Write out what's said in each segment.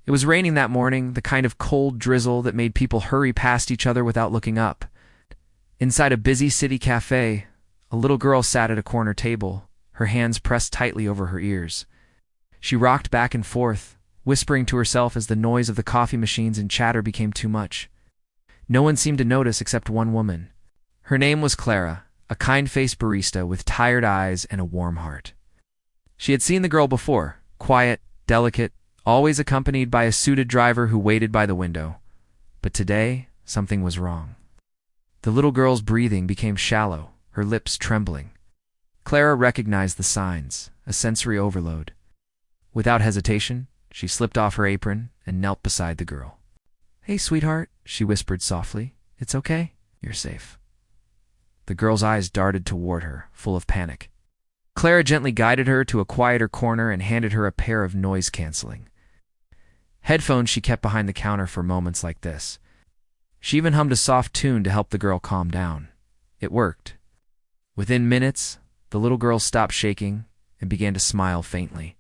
It was raining that morning, the kind of cold drizzle that made people hurry past each other without looking up. Inside a busy city cafe, a little girl sat at a corner table, her hands pressed tightly over her ears. She rocked back and forth, whispering to herself as the noise of the coffee machines and chatter became too much. No one seemed to notice except one woman. Her name was Clara, a kind-faced barista with tired eyes and a warm heart. She had seen the girl before, quiet, delicate, always accompanied by a suited driver who waited by the window. But today, something was wrong. The little girl's breathing became shallow, her lips trembling. Clara recognized the signs, a sensory overload. Without hesitation, she slipped off her apron and knelt beside the girl. "Hey, sweetheart," she whispered softly. "It's okay. You're safe." The girl's eyes darted toward her, full of panic. Clara gently guided her to a quieter corner and handed her a pair of noise-canceling headphones she kept behind the counter for moments like this. She even hummed a soft tune to help the girl calm down. It worked. Within minutes, the little girl stopped shaking and began to smile faintly.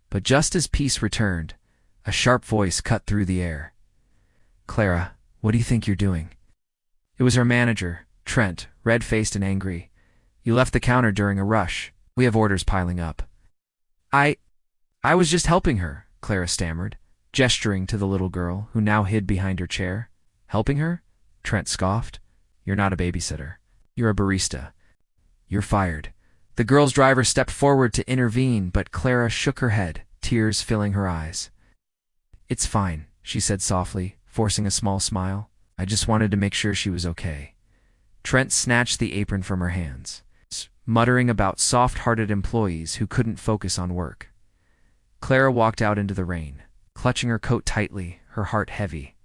But just as peace returned, a sharp voice cut through the air. "Clara, what do you think you're doing?" It was her manager, Trent, red-faced and angry. "You left the counter during a rush. We have orders piling up." I was just helping her," Clara stammered, gesturing to the little girl, who now hid behind her chair. "Helping her?" Trent scoffed. "You're not a babysitter. You're a barista. You're fired." The girl's driver stepped forward to intervene, but Clara shook her head, tears filling her eyes. "It's fine," she said softly, forcing a small smile. "I just wanted to make sure she was okay." Trent snatched the apron from her hands, muttering about soft-hearted employees who couldn't focus on work. Clara walked out into the rain, clutching her coat tightly, her heart heavy.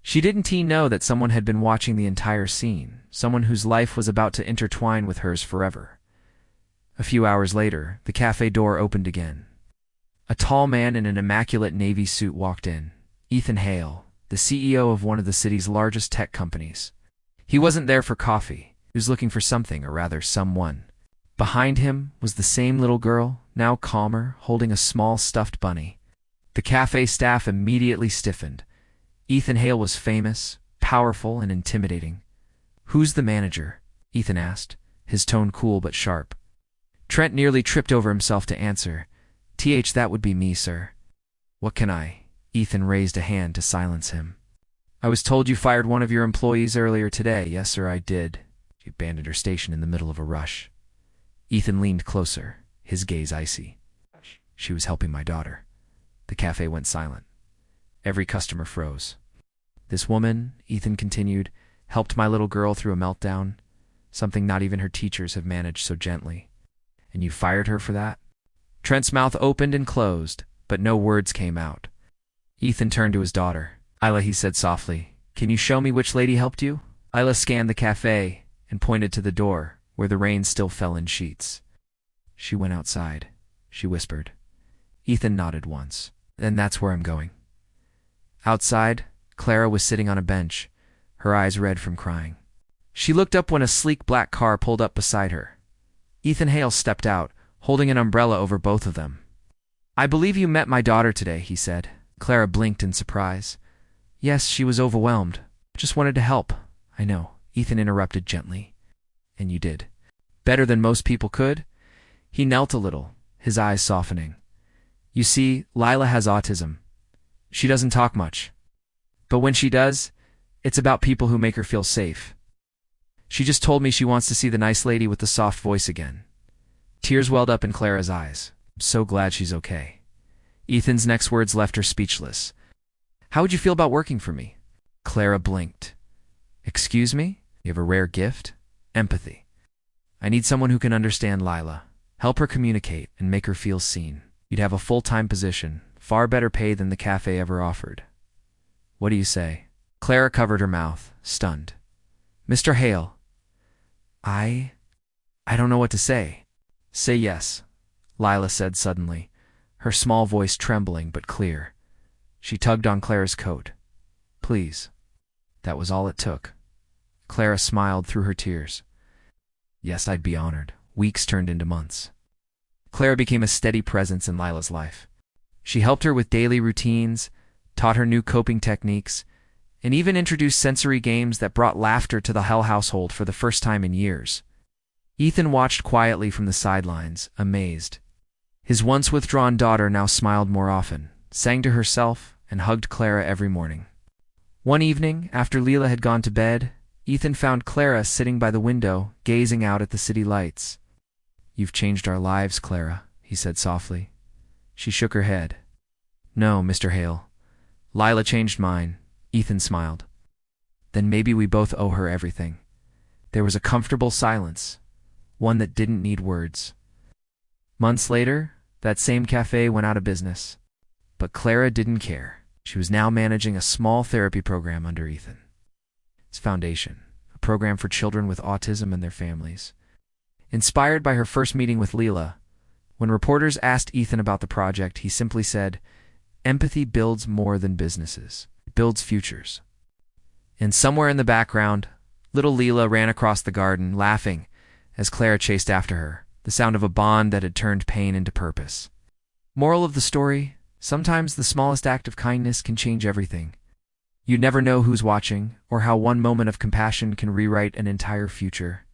She didn't know that someone had been watching the entire scene, someone whose life was about to intertwine with hers forever. A few hours later, the cafe door opened again. A tall man in an immaculate navy suit walked in, Ethan Hale, the CEO of one of the city's largest tech companies. He wasn't there for coffee. He was looking for something, or rather someone. Behind him was the same little girl, now calmer, holding a small stuffed bunny. The cafe staff immediately stiffened. Ethan Hale was famous, powerful, and intimidating. "Who's the manager?" Ethan asked, his tone cool but sharp. Trent nearly tripped over himself to answer. That would be me, sir." "What can I?" Ethan raised a hand to silence him. "I was told you fired one of your employees earlier today." "Yes, sir, I did." She abandoned her station in the middle of a rush. Ethan leaned closer, his gaze icy. "She was helping my daughter." The cafe went silent. Every customer froze. "This woman," Ethan continued, "helped my little girl through a meltdown, something not even her teachers have managed so gently. And you fired her for that?" Trent's mouth opened and closed, but no words came out. Ethan turned to his daughter. "Isla," he said softly, "can you show me which lady helped you?" Isla scanned the cafe and pointed to the door, where the rain still fell in sheets. "She went outside," she whispered. Ethan nodded once. "Then that's where I'm going." Outside, Clara was sitting on a bench, her eyes red from crying. She looked up when a sleek black car pulled up beside her. Ethan Hale stepped out, holding an umbrella over both of them. "I believe you met my daughter today," he said. Clara blinked in surprise. "Yes, she was overwhelmed. Just wanted to help." "I know," Ethan interrupted gently. "And you did. Better than most people could?" He knelt a little, his eyes softening. "You see, Lila has autism. She doesn't talk much. But when she does, it's about people who make her feel safe. She just told me she wants to see the nice lady with the soft voice again." Tears welled up in Clara's eyes. "I'm so glad she's okay." Ethan's next words left her speechless. "How would you feel about working for me?" Clara blinked. "Excuse me? You have a rare gift? Empathy. I need someone who can understand Lila, help her communicate, and make her feel seen. You'd have a full-time position, far better pay than the cafe ever offered. What do you say?" Clara covered her mouth, stunned. "Mr. Hale, I don't know what to say." "Say yes," Lila said suddenly, her small voice trembling but clear. She tugged on Clara's coat. "Please." That was all it took. Clara smiled through her tears. "Yes, I'd be honored." Weeks turned into months. Clara became a steady presence in Lila's life. She helped her with daily routines, taught her new coping techniques, and even introduced sensory games that brought laughter to the Hell household for the first time in years. Ethan watched quietly from the sidelines, amazed. His once withdrawn daughter now smiled more often, sang to herself, and hugged Clara every morning. One evening, after Leela had gone to bed, Ethan found Clara sitting by the window, gazing out at the city lights. "You've changed our lives, Clara," he said softly. She shook her head. "No, Mr. Hale. Lila changed mine," Ethan smiled. "Then maybe we both owe her everything." There was a comfortable silence, one that didn't need words. Months later, that same café went out of business. But Clara didn't care. She was now managing a small therapy program under Ethan. It's Foundation, a program for children with autism and their families. Inspired by her first meeting with Leela, when reporters asked Ethan about the project, he simply said, "Empathy builds more than businesses. It builds futures." And somewhere in the background, little Leela ran across the garden, laughing, as Clara chased after her, the sound of a bond that had turned pain into purpose. Moral of the story: sometimes the smallest act of kindness can change everything. You never know who's watching, or how one moment of compassion can rewrite an entire future.